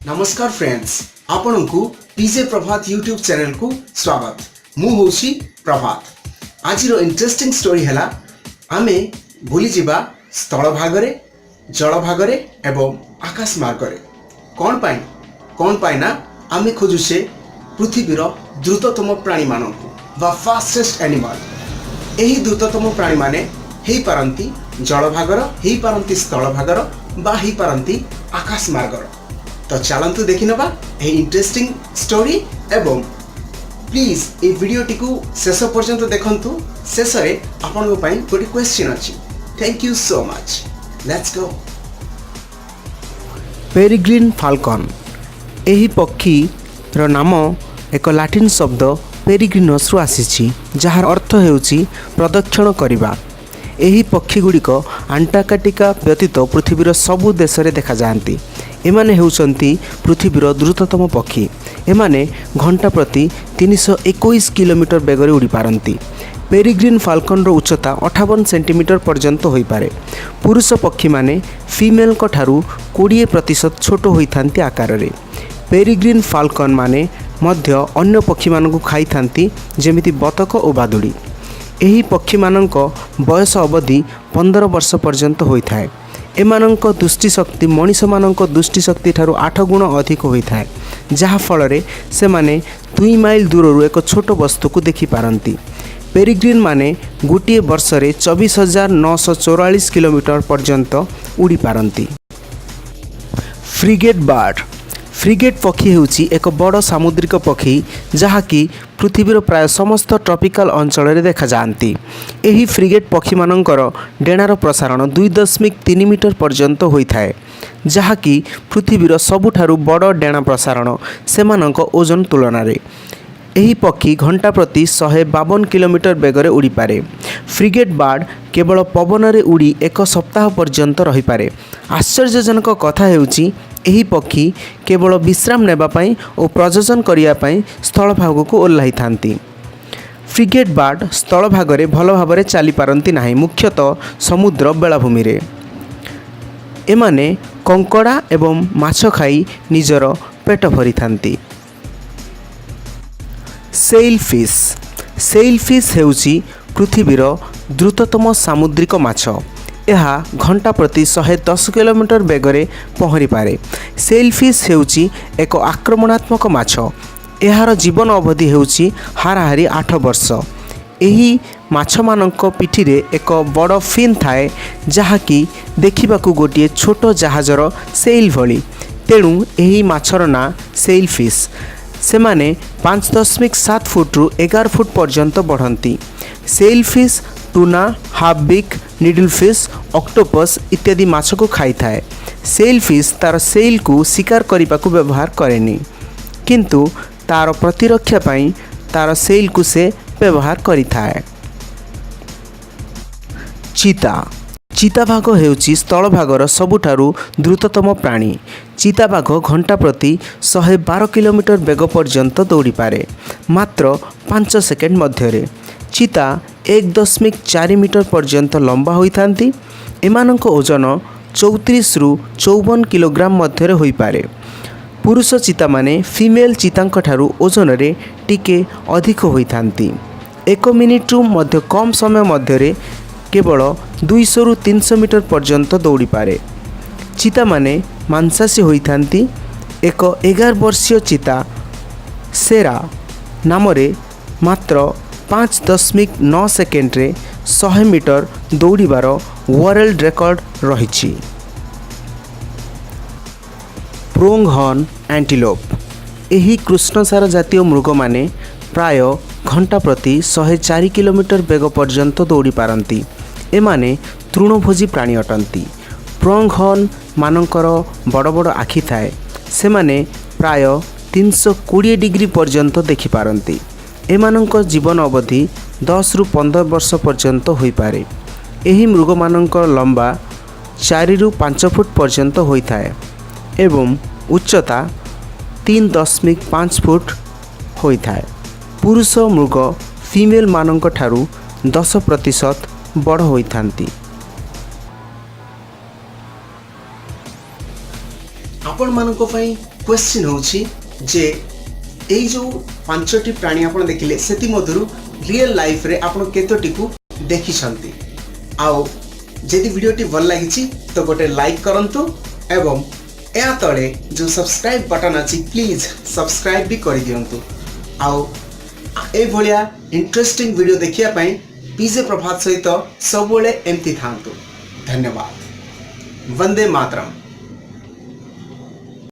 नमस्कार फ्रेंड्स, आपण को पीजे प्रभात यूट्यूब चैनल को स्वागत। मु होशी प्रभात। आज इंटरेस्टिंग स्टोरी है आमे बुली जीवा स्थल भागरे, जल भागरे एवं आकाश मार्गरे। कौन पाई ना आमे खोजुचे पृथ्वीर द्रुततम प्राणी मानकु बा फास्टेस्ट एनिमल। एही द्रुततम प्राणी माने हेई पारंती जल भागर, हेई पारंती स्थल भागर बा हेई पारंती आकाश मार्गर। तो चलतु देखि नबा ए इंटरेस्टिंग स्टोरी एवं प्लीज ए वीडियो टी को शेष पर्यंत देखंतु। शेष रे आपन पई गोटे क्वेश्चन अछि। Thank you so much. Let's go. Peregrine falcon एही पक्षी रो नाम एक लाटिन शब्द पेरिग्रीनस रु आसीछि, जहार अर्थ हेउछि प्रदक्षिण करिबा। एही पक्षी गुड़िक अंटार्कटिका व्यतीत पृथ्वीर सबु देश में देखा जाती। एमाने हेउचंती पृथ्वीर द्रुततम पक्षी। एमाने घंटा प्रति 321 किलोमीटर बेगरे उड़ी पारंती। पेरिग्रीन फाल्कन रो उच्चता 58 सेंटीमीटर पर्यंत होई पारे। पुरुष पक्षी माने फीमेल को ठारू 20% छोट होइथांती आकार रे। पेरिग्रीन फाल्कन माने मध्य अन्य पक्षी मानकु खाइथांती, जेमिति बतक और बादुड़ी। एही पक्षी मानक बयस अवधि 15 वर्ष पर्यंत होइथाए। एमानक दृष्टिशक्ति मनीष मानक दृष्टिशक्ति ठारू 8 गुण अधिक होइथाए, जहा फल से माने 2 माइल दूर एक छोट वस्तु को देखि पारंती। पेरिग्रीन माने गोटे वर्ष रे 24,944 किलोमीटर पर्यंत उड़ी पारंती। फ्रिगेट बर्ड फ्रिगेट पक्षी हेउची एक बड़ सामुद्रिक पक्षी, जहाँकि पृथ्वीर प्राय समस्त ट्रॉपिकल अंचल में देखा जाती। एही फ्रिगेट पक्षी मानकर डेणार प्रसारण 2.3 मीटर पर्यंत होइथाए, जहाँकि पृथ्वीर सबुठारु बड़ डेणा प्रसारण सेमानक ओजन तुलन में। एही पक्षी घंटा प्रति 152 किलोमीटर बेगरे उड़ी पारे। फ्रिगेट बर्ड केवल पवन में उड़ी एक सप्ताह पर्यंत रही पारे। आश्चर्यजनक कथा हेउची एही पक्षी केवल विश्राम नेबा पई और प्रजनन करिया पई स्थल भाग को ओल्लाई थांती। फ्रिगेट बर्ड स्थल भागरे भल भाबरे चली पारंती नाही, मुख्यतः समुद्र बेलाभूमि रे। एमाने कंकड़ा एवं माछ खाई निजर पेट भरी थांती। सेलफिश हेउची पृथ्वीर द्रुततम सामुद्रिक माछ। यह घंटा प्रति 110 किलोमीटर बेगरे पहरी पारे। सेलफिश हेउची एक आक्रमणात्मक माछ। यार जीवन अवधि हेउची हाराहारी 8 वर्ष। एही माछ मानक पिठी रे एक बड़ फिन थाए, जहाँकि देखिबाकू गोटे छोट जहाजर सेल भली। तेणु एही माछर ना सेलफिश। सेमाने 5.7 फुट रु 11 फुट पर्यंत बढ़ती। सेलफिश टूना, हाफबिक, निडलफिश, ऑक्टोपस इत्यादि माछ को खाई थाए। सेलफिश तार सेल को शिकार करने को व्यवहार करेनी, किंतु तार प्रतिरक्षा पाई तार सेल को से व्यवहार करि थाए। चीताबाघ हेउची स्थल भागर सबुठारु द्रुततम प्राणी। चीताबाघ घंटा प्रति 112 किलोमीटर बेग पर्यंत दौड़ी पारे, मात्र 5 सेकेंड मध्य। चीता 1.4 मीटर पर्यंत लंबा होइथांती। एमानक ओजन 34 रु 54 किलोग्राम मध्य होई पारे। पुरुष चीता माने फीमेल चीतांक ठारू ओजन रे टिके अधिक होइथांती। 1 मिनिट रु मध्य कम समय मध्य केवल 200 रु 300 मीटर पर्यंत दौड़ी पारे। चीता माने मांसाशी होइथांती। एक 11 वर्षीय चीता सेरा नाम रे मात्र 5.9 सेकेंड रे 100 मीटर दौड़ीबार वर्ल्ड रेकर्ड रही। प्रोंगहर्न एंटीलोप एही कृष्णसार जातीय मृग माने प्राय घंटा प्रति 104 किलोमीटर बेग पर्यंत दौड़ी पारंती। एमाने तृणभोजी प्राणी अटंती। प्रोंगहर्न मानकर बड़ बड़ आखि थाए। सेमाने प्राय 320 डिग्री पर्यंत देखि पारंती। एमानक जीवन अवधि 10 रु 15 वर्ष पर्यंत होई पारे। एही मृग मानक लंबा 4 रु 5 फुट पर्यंत होइथाए एवं उच्चता 3.5 फुट होइथाए। पुरुष मृग फीमेल मानक ठारू 10% बड़ होइथांती। आपण मानक पई क्वेश्चन होची जे एई जो पांचटी प्राणी आपण देखिले सेति मधुरु रियल लाइफ रे आपण केतोटी को देखि छंती आओ जदि वीडियोटी भल लागिछि तो गोटे लाइक करंतु एवं या तले जो सब्सक्राइब बटन अछि प्लीज सब्सक्राइब भी कर दियंतु आओ ए भलिया इंटरेस्टिंग वीडियो देखिया पई पीजे प्रभात सहित सबोले एमती थांतु। धन्यवाद। वंदे मातरम।